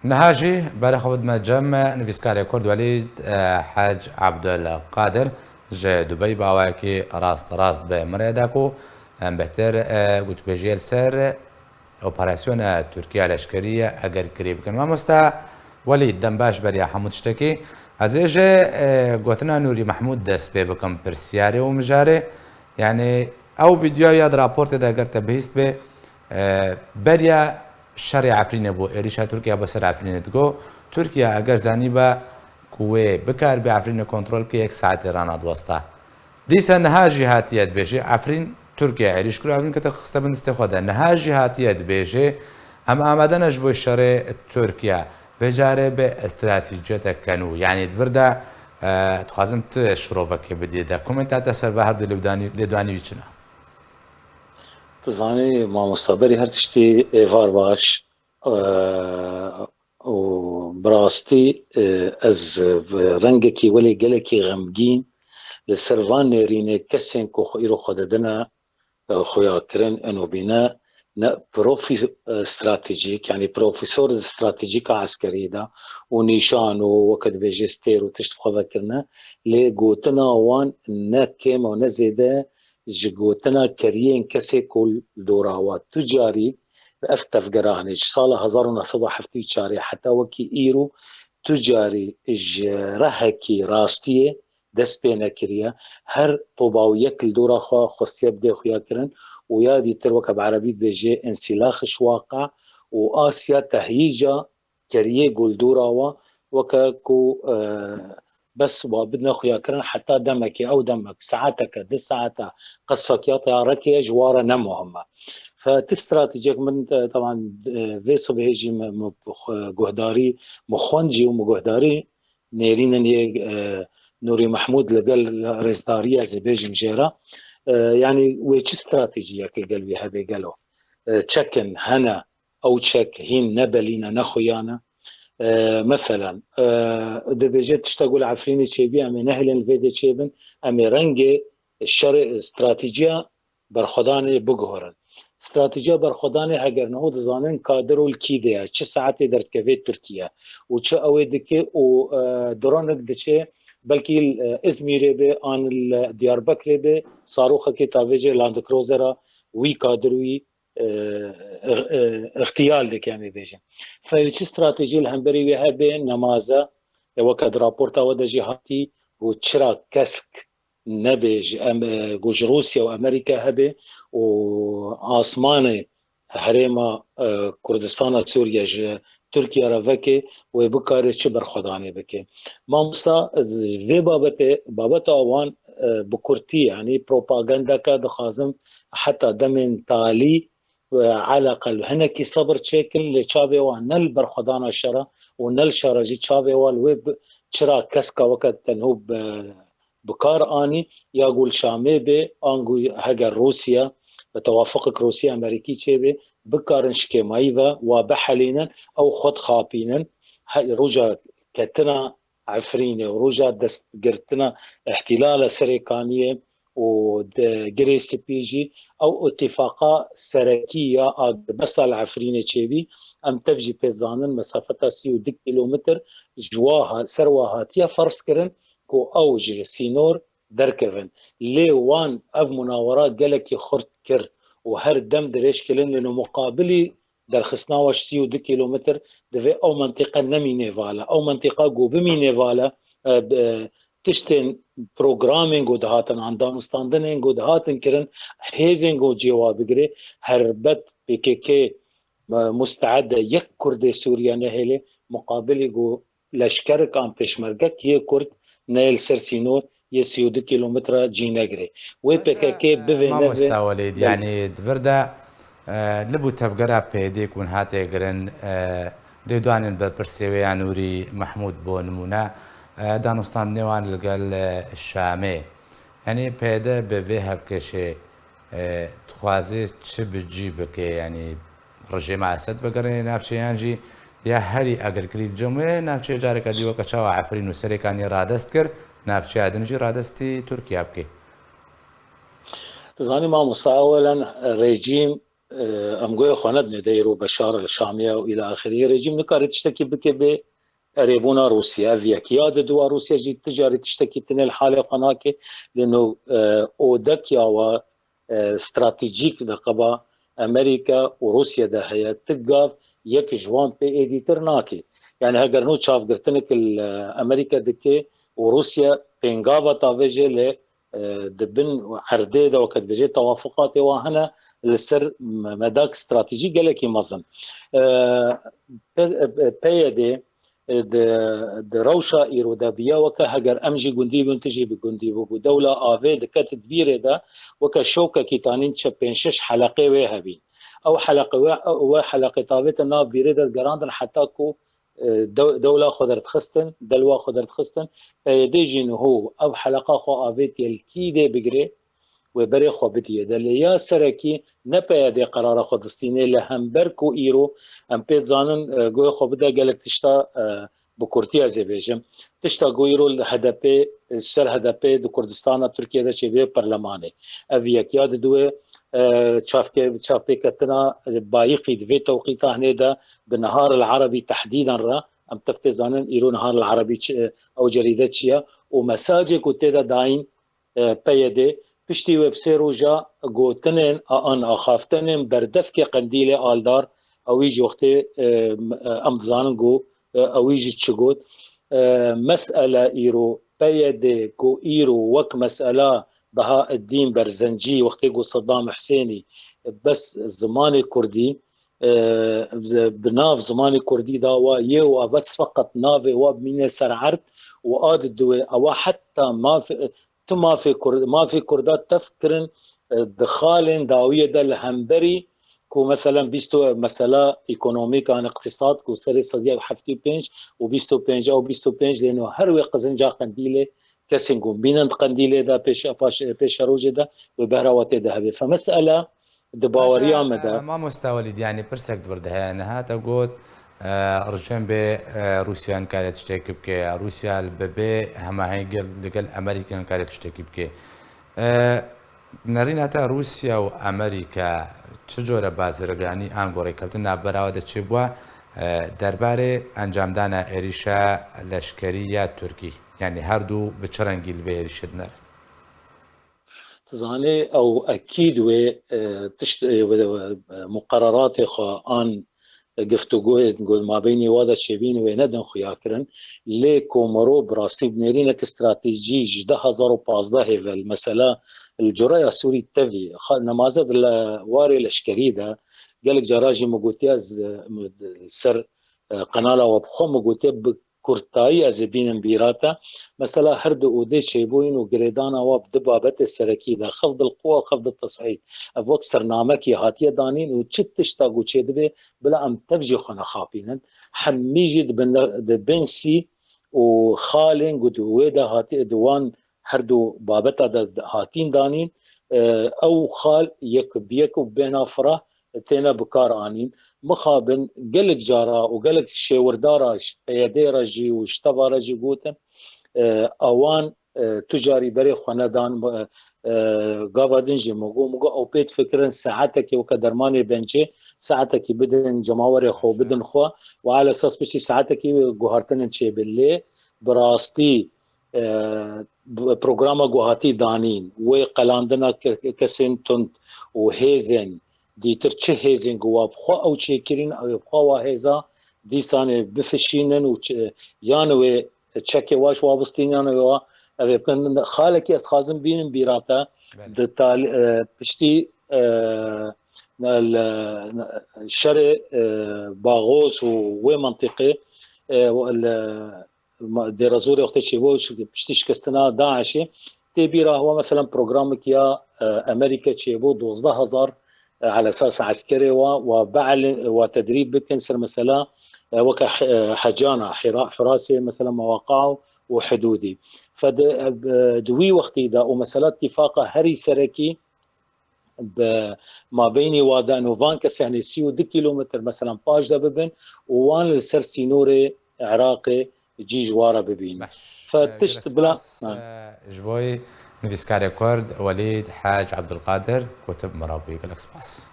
نهاجي برای خود مجمع نویسکار کرد ولید حاج عبدالقادر جه دبی باوی که راست به مرده کو بهتر گوتبیجیل سر اپراسیون ترکیه لشکری اگر کریب کن ما مستا ولید دنباش برای حمود شتکی از ایجا گوتنا نوری محمود دست به بکم پرسیاری و مجاره يعني او فيديو ياد رابورت دا اگر تبهيست به بريا شرع عفرين بو اريشا تركيا بسر عفرين تگو تركيا اگر زاني با كوي بكار بعفرين كنترول كي 1 ساعة رانات وسطا ديسا نها جهاتيات بيجي عفرين تركيا عريش كل عفرين كتا خستا من استخدام نها جهاتيات بيجي اما آمدنش بو الشرع تركيا بجاره به استراتيجية كانو يعني تفردا تخوازم تشروفك بديدا كومنتات سر بهر لدواني ويچنا تزاني ما مستقبلي هر تشتي ايفار باش و براستي از رنگكي ولي قلكي غمجين لسرفان نيريني كسين كو خيرو خددنا خويا كرن انو بناء بروفي استراتيجيك يعني بروفيسور استراتيجيك عسكري دا ونيشان وكد بيجستير وتشت خذكرنا لقوتنا وان نكيم ونزيده جگوتنا کریین کسی کل دوراوات تجاری افتف گرانج سال 1974 حتى وكي ايرو تجاري رهكي راستيه دس بينا كريا هر طوباو يكل دورا خوا خصية بدي خويا كرن ويادي تروك بعربي بيجي انسلاخش واقع وآسيا تهيجا كريه قول دوراوا وكاكو بس بدنا خويا كرن حتى دمك او دمك ساعتك دس ساعتها قصفك يا طيارك جوارا نمهمه فتستراتيجيك من طبعا فيسو بيجي جهداري مخونجي ومجهداري نيرين نوري محمود لقال رزدارية زي بيجي مجيرا يعني ويش استراتيجية كالقلبي هذا قالوا تشكن هنا او تشك هين نبلينا نخويانا مثلا دبيجي تشتغل عفريني تشيبي امي نهل الفيدي تشيبن امي رنجي الشر استراتيجية برخداني بقهرن استراتيجية برخداني اگر نهود زانن كادرو الكيديا چه ساعتي درت كفيت تركيا وچه اوي دكي و درونك دچه بلكي ازميري بي ان دياربكر بي صاروخ كي تافيجي لاند كروزرا وي كادروي اغتيال دك يعني بيجي فايش استراتيجي الهمبري ويها بين نمازة وكاد رابورتا ودا جهاتي وتشرا كسك نبج جوج روسيا وامريكا هبه وعاصمانه هريما كردستان سوريا تركيا رافكي وبكاري شبر خداني بكي ما مستا في بابتا وان بكرتي يعني بروباغندا كاد خازم حتى دمن تالي على الاقل هناكي صبر شكل لشابي ونل برخدانا الشرا ونل شرجي شابي والويب شرا كسكا وقت تنهوب بكار اني يقول شامي بي انغو هجر روسيا توافقك روسيا امريكي تشيبي بكارن شكيمايفا وبحلينا او خد خابينا رجا كتنا عفرينه ورجا دست قرتنا احتلال سريكانيه وجريس بيجي او اتفاقا سركيه بس العفرينه تشيبي ام تفجي بيزانن مسافتها 30 كيلومتر جواها سرواها تيا فرس كرن كو اوج سينور دركفن لي وان اف مناورات قالك خرت كر وهر دم دريش كلن لانه مقابلي در خسناوش 32 كيلومتر دفي او منطقه نمي نيفالا او منطقه جو بمي نيفالا تشتن بروجرامينج ودهاتن عن دانستاندنينج ودهاتن كرن هيزنج وجواب بقري هربت بكيكي مستعده يك كردي سوريا نهله مقابل جو لشکر کام پیشمرگک یه کرد نیل سرسینور یه 32 كيلومتر جينجري وي بكاكي ما مستولد يعني دفردا لبو تفقرا بيديك ون هاتي قرن ديدوان بالبرسيوي نوري محمود بو نمونا دانستان نيوان لقال الشامي يعني بيدا بفيها بكشي تخوازي تش بتجيبك يعني رجيم اسد فقرني نافشي يانجي یا هەری ئەگەرکری جمێ ناوچێ جارێکە دیوەکە چاوە عفرین و سەرێکانی ڕادەست کرد ناوچەیە دنجی ڕادەستی تورکیا بکەیت تزاني ما مساولا ريجيم امگوی خواند ندیرو بشار الشامية والى اخره رژیم نکاری تشتكي بك به ريبونا روسيا فيكيا دوا روسيا جي تجاري تشتكي تن الحاله خناكي لانه اودكيا و استراتيجيك دقبا امريكا وروسيا ده هي تقاف يك جوان بي ايديتر ناكي يعني هاگر نو شاف قرتنك امريكا دكي وروسيا بينغافا تافيجي ل دبن حرديده وقت بيجي توافقات وهنا لسر مداك استراتيجي قالك مظن بيدي د روشا ايرو دا بيا وكا هجر امجي جندي بنتجي بجندي بو دوله افي دكت تدبير دا وكا شوكا كيتانين تشبين شش حلقه وهبين او حلقه و حلقه طابت الناف بيريد جراند حتى كو دوله خضرت خستن دلوا خضرت خستن ديجين هو او حلقه خو افي الكيده بجري وبري خو بديه دليا سركي نبا دي قرار خدستيني لهمبركو ايرو ام بيت زانن جو خو بدا قالك تشتا بكورتيا زيفيجم تشتا غويرو الهدف السر هدف دو كردستان تركيا دا شبيه برلماني افيك ياد دوه تشافكي كتنا بايقي في توقيتا هنا دا بالنهار العربي تحديدا را ام تفتزانن ايرو نهار العربي او جريدة شيا ومساجي كنت داين بيدي پشتی وب سه روزا گوتنن آن آخافتنن بردفک قندیل آلدار اویج وقتی امزان گو اویج چگود مسألة إيرو بيد كو إيرو وك مسألة بهاء الدين برزنجي وقت جو صدام حسيني بس زمان كردي بناف زمان كردي داوا يو بس فقط نافي وبمين سرعرت وآد الدوي أو حتى ما في كردات تفكرن دخالن داوية ده الهمبري كو مثلا بيستو مسألة ايكونوميك عن اقتصاد كو سري صديق حفتي بينج وبيستو بينج او بيستو بينج لانه هروي قزنجا قنديله كسنجو بينن قنديله ده بيش روجه ده وبهروات ده فمسألة دباوريا مدى ما مستولد يعني برسك دفرده انها تقول رجعن به روسيا كانت تشتكي بك روسيا الببي هما هي قال امريكا كانت تشتكي بك نرين حتى روسيا وامريكا چجوره بازرگانی انگوری کلتن براود چی بوا درباره انجام دانا ایریشا لشکری یا ترکی یعنی هر دو به چرنگیل به ایریشد نر تزاني او اكيد و مقررات خان گفتگو ما بینی وادا چبین و ندن خویاکرن لیکو مرو براستی بنرینك استراتيجي 2015 المسألة الجرايا سوري التفي نمازد الواري الاشكري ده قالك جراجي مقوتياز سر قنالا وبخو مقوتي كورتاي از بين بيراتا مثلا هرد اودي شيبوين وجريدانا واب دبابت السركي ده خفض القوى خفض التصعيد ابوك سرنامكي هاتيه دانين وتشتشتاغو تشيدبي بلا ام تفجي خنا خابينن حميجد بنسي وخالين قد ويدا هاتي دوان هردو بابتا هاتين دانين او خال يك بيك وبينا فرا تينا بكار انين مخابن قلق جارا وقلق شيوردارا يديرا جي واشتبارا جي قوتا اوان تجاري بري خندان قابدن جي مقو او بيت فكرن ساعتك وكدرماني بنجي ساعتك بدن جماوري خو بدن خو وعلى اساس بشي ساعتك جوهرتن تشي باللي براستي بروجراما جوهاتي دانين وقلاندنا كسنتون وهيزن ديتر تشه هيزن جواب خو او تشيكرين او بخوا هيزا دي سان بفشينن و يانوي تشكي واش وابستينان و كان خالك يتخازن بين بيراتا دتال بشتي الشرق باغوس ومنطقه ديرازوري وقت شيبوش بشتي شكستنا داعشي تبيرا هو مثلا برنامج يا امريكا شيبو 12000 على اساس عسكري وبعل وتدريب بكنسر مثلا وكحجانا حراسه مثلا مواقعه وحدودي فدوي وقتي دا ومثلا اتفاق هري سركي ما بيني وادا نوفان كسهني سيو دي كيلومتر مثلا باج دا ببن ووان السر سينوري عراقي جي جوارا ببين فتشت بلا جوي نفيسكاري كورد وليد حاج عبد القادر كتب مرابي الاكسباس